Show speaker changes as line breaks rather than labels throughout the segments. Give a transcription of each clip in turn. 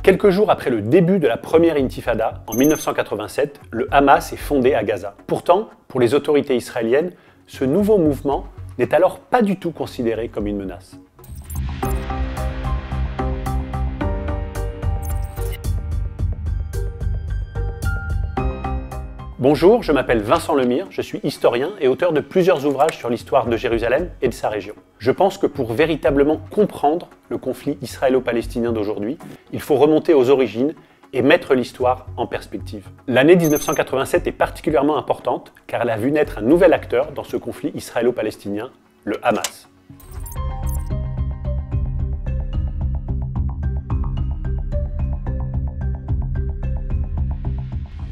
Quelques jours après le début de la première intifada, en 1987, le Hamas est fondé à Gaza. Pourtant, pour les autorités israéliennes, ce nouveau mouvement n'est alors pas du tout considéré comme une menace. Bonjour, je m'appelle Vincent Lemire, je suis historien et auteur de plusieurs ouvrages sur l'histoire de Jérusalem et de sa région. Je pense que pour véritablement comprendre le conflit israélo-palestinien d'aujourd'hui, il faut remonter aux origines et mettre l'histoire en perspective. L'année 1987 est particulièrement importante car elle a vu naître un nouvel acteur dans ce conflit israélo-palestinien, le Hamas.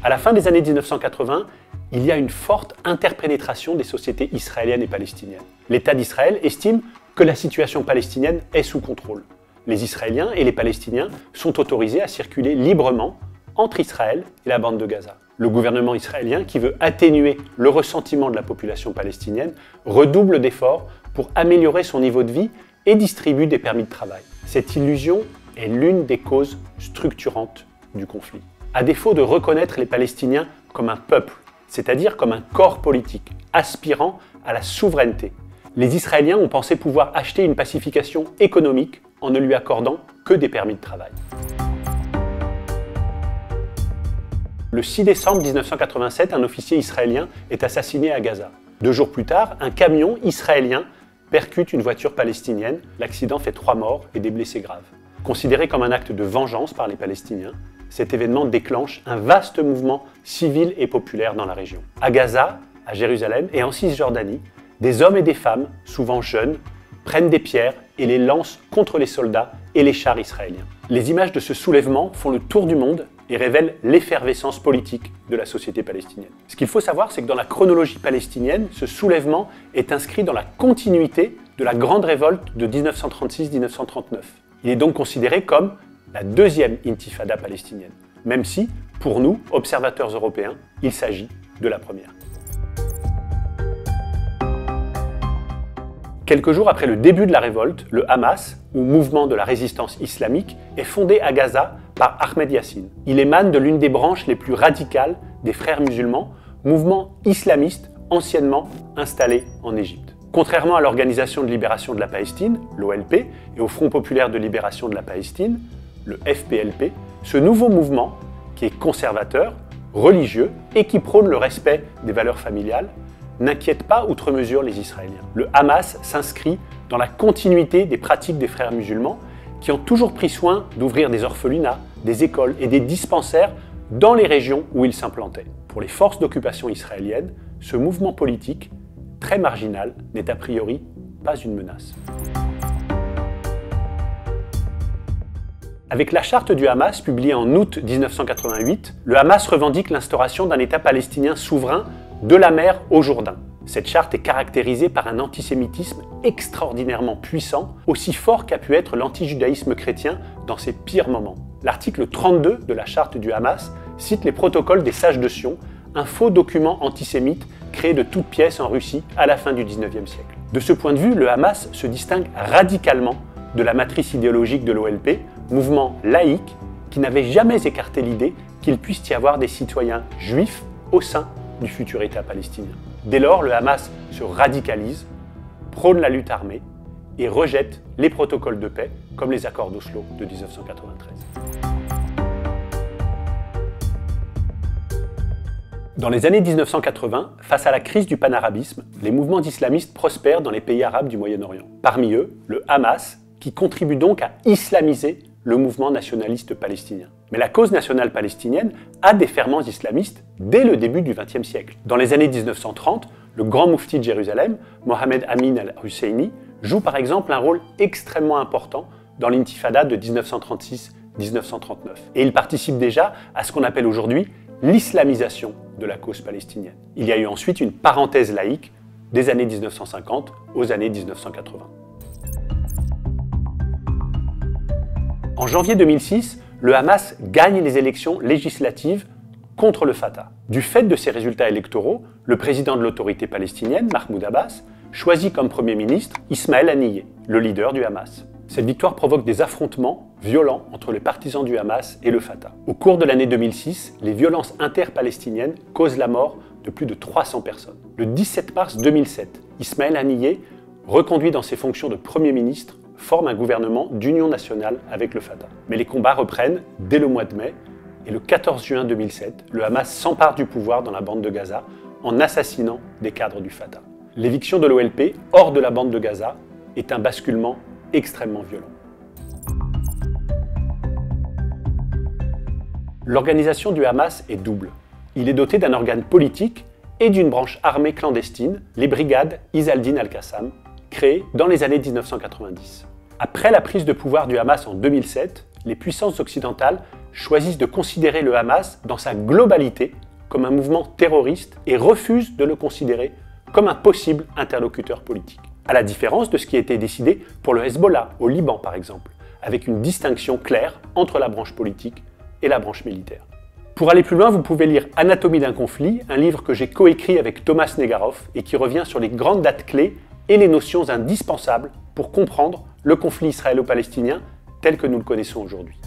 À la fin des années 1980, il y a une forte interpénétration des sociétés israéliennes et palestiniennes. L'État d'Israël estime que la situation palestinienne est sous contrôle. Les Israéliens et les Palestiniens sont autorisés à circuler librement entre Israël et la bande de Gaza. Le gouvernement israélien, qui veut atténuer le ressentiment de la population palestinienne, redouble d'efforts pour améliorer son niveau de vie et distribue des permis de travail. Cette illusion est l'une des causes structurantes du conflit. À défaut de reconnaître les Palestiniens comme un peuple, c'est-à-dire comme un corps politique, aspirant à la souveraineté, les Israéliens ont pensé pouvoir acheter une pacification économique en ne lui accordant que des permis de travail. Le 6 décembre 1987, un officier israélien est assassiné à Gaza. 2 jours plus tard, un camion israélien percute une voiture palestinienne. L'accident fait 3 morts et des blessés graves. Considéré comme un acte de vengeance par les Palestiniens, cet événement déclenche un vaste mouvement civil et populaire dans la région. À Gaza, à Jérusalem et en Cisjordanie, des hommes et des femmes, souvent jeunes, prennent des pierres et les lancent contre les soldats et les chars israéliens. Les images de ce soulèvement font le tour du monde et révèlent l'effervescence politique de la société palestinienne. Ce qu'il faut savoir, c'est que dans la chronologie palestinienne, ce soulèvement est inscrit dans la continuité de la grande révolte de 1936-1939. Il est donc considéré comme la deuxième intifada palestinienne, même si, pour nous, observateurs européens, il s'agit de la première. Quelques jours après le début de la révolte, le Hamas, ou mouvement de la résistance islamique, est fondé à Gaza par Ahmed Yassine. Il émane de l'une des branches les plus radicales des Frères musulmans, mouvement islamiste anciennement installé en Égypte. Contrairement à l'Organisation de libération de la Palestine, l'OLP, et au Front populaire de libération de la Palestine, le FPLP, ce nouveau mouvement, qui est conservateur, religieux et qui prône le respect des valeurs familiales, n'inquiète pas outre mesure les Israéliens. Le Hamas s'inscrit dans la continuité des pratiques des Frères musulmans qui ont toujours pris soin d'ouvrir des orphelinats, des écoles et des dispensaires dans les régions où ils s'implantaient. Pour les forces d'occupation israéliennes, ce mouvement politique, très marginal, n'est a priori pas une menace. Avec la charte du Hamas, publiée en août 1988, le Hamas revendique l'instauration d'un État palestinien souverain de la mer au Jourdain. Cette charte est caractérisée par un antisémitisme extraordinairement puissant, aussi fort qu'a pu être l'antijudaïsme chrétien dans ses pires moments. L'article 32 de la charte du Hamas cite les protocoles des sages de Sion, un faux document antisémite créé de toutes pièces en Russie à la fin du XIXe siècle. De ce point de vue, le Hamas se distingue radicalement de la matrice idéologique de l'OLP, mouvement laïque qui n'avait jamais écarté l'idée qu'il puisse y avoir des citoyens juifs au sein du futur État palestinien. Dès lors, le Hamas se radicalise, prône la lutte armée et rejette les protocoles de paix comme les accords d'Oslo de 1993. Dans les années 1980, face à la crise du panarabisme, les mouvements d'islamistes prospèrent dans les pays arabes du Moyen-Orient. Parmi eux, le Hamas, qui contribue donc à islamiser le mouvement nationaliste palestinien. Mais la cause nationale palestinienne a des ferments islamistes dès le début du XXe siècle. Dans les années 1930, le grand moufti de Jérusalem, Mohamed Amin al-Husseini, joue par exemple un rôle extrêmement important dans l'intifada de 1936-1939. Et il participe déjà à ce qu'on appelle aujourd'hui l'islamisation de la cause palestinienne. Il y a eu ensuite une parenthèse laïque des années 1950 aux années 1980. En janvier 2006, le Hamas gagne les élections législatives contre le Fatah. Du fait de ces résultats électoraux, le président de l'autorité palestinienne, Mahmoud Abbas, choisit comme Premier ministre Ismaël Haniyeh, le leader du Hamas. Cette victoire provoque des affrontements violents entre les partisans du Hamas et le Fatah. Au cours de l'année 2006, les violences interpalestiniennes causent la mort de plus de 300 personnes. Le 17 mars 2007, Ismaël Haniyeh, reconduit dans ses fonctions de Premier ministre, forme un gouvernement d'union nationale avec le Fatah. Mais les combats reprennent dès le mois de mai et le 14 juin 2007, le Hamas s'empare du pouvoir dans la bande de Gaza en assassinant des cadres du Fatah. L'éviction de l'OLP hors de la bande de Gaza est un basculement extrêmement violent. L'organisation du Hamas est double. Il est doté d'un organe politique et d'une branche armée clandestine, les brigades Izz al-Din al-Qassam, créées dans les années 1990. Après la prise de pouvoir du Hamas en 2007, les puissances occidentales choisissent de considérer le Hamas dans sa globalité comme un mouvement terroriste et refusent de le considérer comme un possible interlocuteur politique. À la différence de ce qui a été décidé pour le Hezbollah, au Liban par exemple, avec une distinction claire entre la branche politique et la branche militaire. Pour aller plus loin, vous pouvez lire Anatomie d'un conflit, un livre que j'ai coécrit avec Thomas Negaroff et qui revient sur les grandes dates clés et les notions indispensables pour comprendre le conflit israélo-palestinien tel que nous le connaissons aujourd'hui.